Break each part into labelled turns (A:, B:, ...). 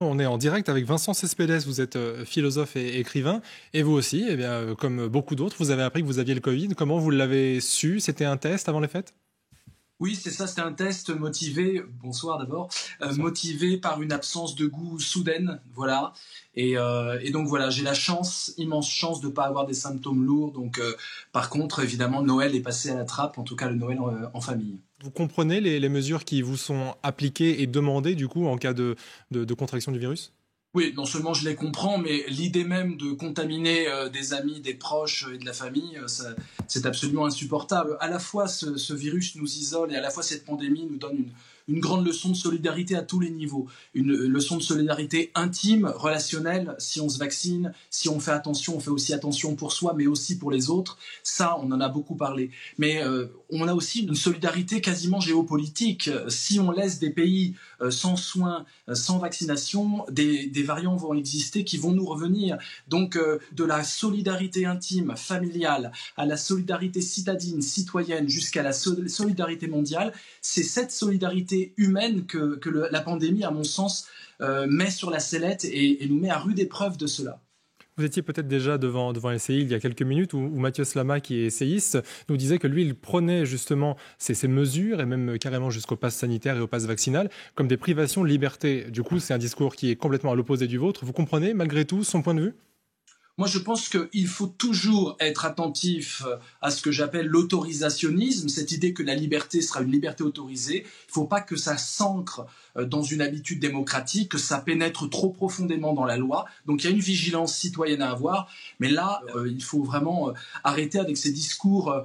A: On est en direct avec Vincent Cespedes, vous êtes philosophe et écrivain, et vous aussi, eh bien, comme beaucoup d'autres, vous avez appris que vous aviez le Covid. Comment vous l'avez su? C'était un test avant les fêtes?
B: Oui, c'est ça, c'était un test motivé, bonsoir d'abord, motivé par une absence de goût soudaine, voilà. Et donc voilà, j'ai la chance, immense chance de ne pas avoir des symptômes lourds. Donc par contre, évidemment, Noël est passé à la trappe, en tout cas le Noël en famille.
A: Vous comprenez les mesures qui vous sont appliquées et demandées, du coup, en cas de contraction du virus?
B: Oui, non seulement je les comprends, mais l'idée même de contaminer des amis, des proches et de la famille, c'est absolument insupportable. À la fois, ce virus nous isole et à la fois, cette pandémie nous donne une grande leçon de solidarité à tous les niveaux. Une leçon de solidarité intime, relationnelle. Si on se vaccine, si on fait attention, on fait aussi attention pour soi, mais aussi pour les autres. Ça, on en a beaucoup parlé. Mais on a aussi une solidarité quasiment géopolitique. Si on laisse des pays sans soins, sans vaccination, des variants vont exister qui vont nous revenir. Donc, de la solidarité intime, familiale, à la solidarité citadine, citoyenne, jusqu'à la solidarité mondiale, c'est cette solidarité humaine que la pandémie, à mon sens, met sur la sellette et nous met à rude épreuve de cela.
A: Vous étiez peut-être déjà devant LCI il y a quelques minutes où Mathieu Slama, qui est essayiste, nous disait que lui, il prenait justement ces mesures, et même carrément jusqu'au pass sanitaire et au pass vaccinal, comme des privations de liberté. Du coup, c'est un discours qui est complètement à l'opposé du vôtre. Vous comprenez, malgré tout, son point de vue ?
B: Moi, je pense qu'il faut toujours être attentif à ce que j'appelle l'autorisationnisme, cette idée que la liberté sera une liberté autorisée. Il ne faut pas que ça s'ancre dans une habitude démocratique, que ça pénètre trop profondément dans la loi. Donc il y a une vigilance citoyenne à avoir. Mais là, il faut vraiment arrêter avec ces discours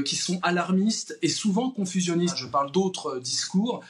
B: qui sont alarmistes et souvent confusionnistes. Je parle d'autres discours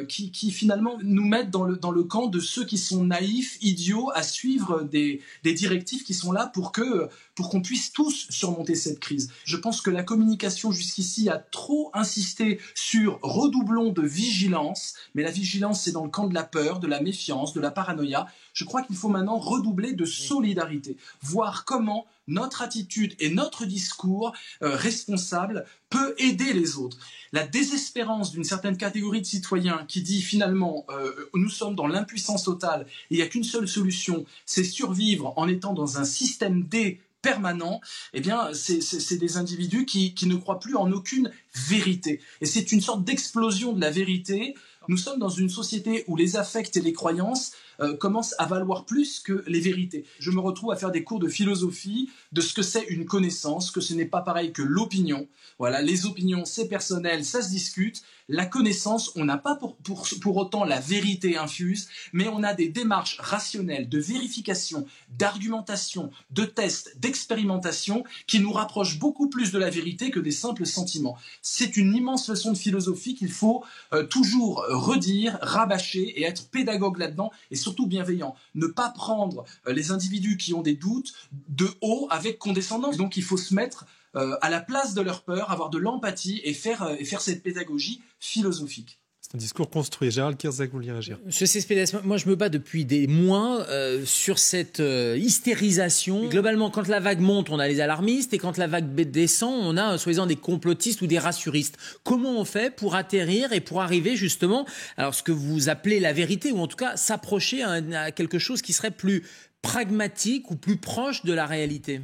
B: qui finalement nous mettent dans le camp de ceux qui sont naïfs, idiots, à suivre des directives qui sont là pour qu'on puisse tous surmonter cette crise. Je pense que la communication jusqu'ici a trop insisté sur redoublons de vigilance, mais la vigilance c'est dans le camp de la peur, de la méfiance, de la paranoïa. Je crois qu'il faut maintenant redoubler de solidarité, voir comment notre attitude et notre discours responsable peut aider les autres. La désespérance d'une certaine catégorie de citoyens qui dit finalement nous sommes dans l'impuissance totale et il n'y a qu'une seule solution, c'est survivre en étant dans un système D permanent, eh bien, c'est des individus qui ne croient plus en aucune vérité. Et c'est une sorte d'explosion de la vérité. Nous sommes dans une société où les affects et les croyances commencent à valoir plus que les vérités. Je me retrouve à faire des cours de philosophie de ce que c'est une connaissance, que ce n'est pas pareil que l'opinion. Voilà, les opinions, c'est personnel, ça se discute. La connaissance, on n'a pas pour autant la vérité infuse, mais on a des démarches rationnelles de vérification, d'argumentation, de tests, d'expérimentation qui nous rapprochent beaucoup plus de la vérité que des simples sentiments. C'est une immense leçon de philosophie qu'il faut toujours redire, rabâcher et être pédagogue là-dedans et surtout bienveillant. Ne pas prendre les individus qui ont des doutes de haut avec condescendance. Donc il faut se mettre à la place de leur peur, avoir de l'empathie et faire cette pédagogie philosophique.
A: C'est un discours construit. Gérald Kierzek, vous vouliez réagir?
C: Monsieur Cespedes, moi je me bats depuis des mois sur cette hystérisation. Globalement, quand la vague monte, on a les alarmistes, et quand la vague descend, on a soi-disant des complotistes ou des rassuristes. Comment on fait pour atterrir et pour arriver justement, alors ce que vous appelez la vérité, ou en tout cas s'approcher à quelque chose qui serait plus pragmatique ou plus proche de la réalité?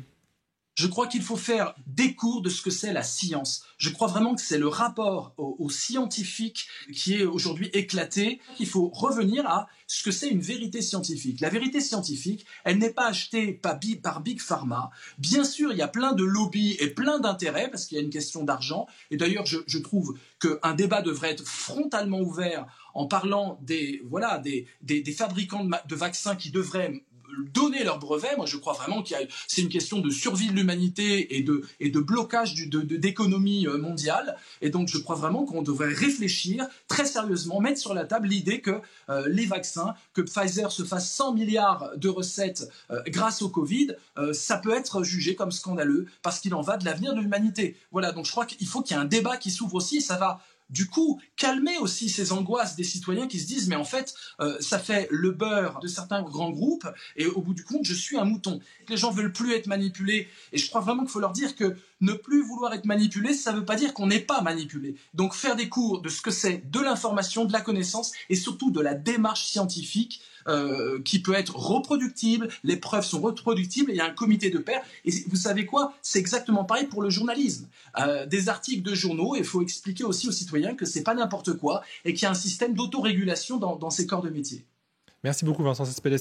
B: Je crois qu'il faut faire des cours de ce que c'est la science. Je crois vraiment que c'est le rapport aux scientifiques qui est aujourd'hui éclaté. Il faut revenir à ce que c'est une vérité scientifique. La vérité scientifique, elle n'est pas achetée par Big Pharma. Bien sûr, il y a plein de lobbies et plein d'intérêts parce qu'il y a une question d'argent. Et d'ailleurs, je trouve qu'un débat devrait être frontalement ouvert en parlant des fabricants de vaccins qui devraient donner leur brevet. Moi, je crois vraiment que c'est une question de survie de l'humanité et de blocage d'économie mondiale. Et donc, je crois vraiment qu'on devrait réfléchir très sérieusement, mettre sur la table l'idée que les vaccins, que Pfizer se fasse 100 milliards de recettes grâce au Covid, ça peut être jugé comme scandaleux parce qu'il en va de l'avenir de l'humanité. Voilà, donc je crois qu'il faut qu'il y ait un débat qui s'ouvre aussi. Ça va du coup calmer aussi ces angoisses des citoyens qui se disent mais en fait ça fait le beurre de certains grands groupes et au bout du compte je suis un mouton. Les gens veulent plus être manipulés et je crois vraiment qu'il faut leur dire que ne plus vouloir être manipulé, ça ne veut pas dire qu'on n'est pas manipulé. Donc faire des cours de ce que c'est de l'information, de la connaissance et surtout de la démarche scientifique qui peut être reproductible, les preuves sont reproductibles, et il y a un comité de pairs. Et vous savez quoi? C'est exactement pareil pour le journalisme. Des articles de journaux, il faut expliquer aussi aux citoyens que c'est pas n'importe quoi et qu'il y a un système d'autorégulation dans ces corps de métier.
A: Merci beaucoup Vincent Cespedes.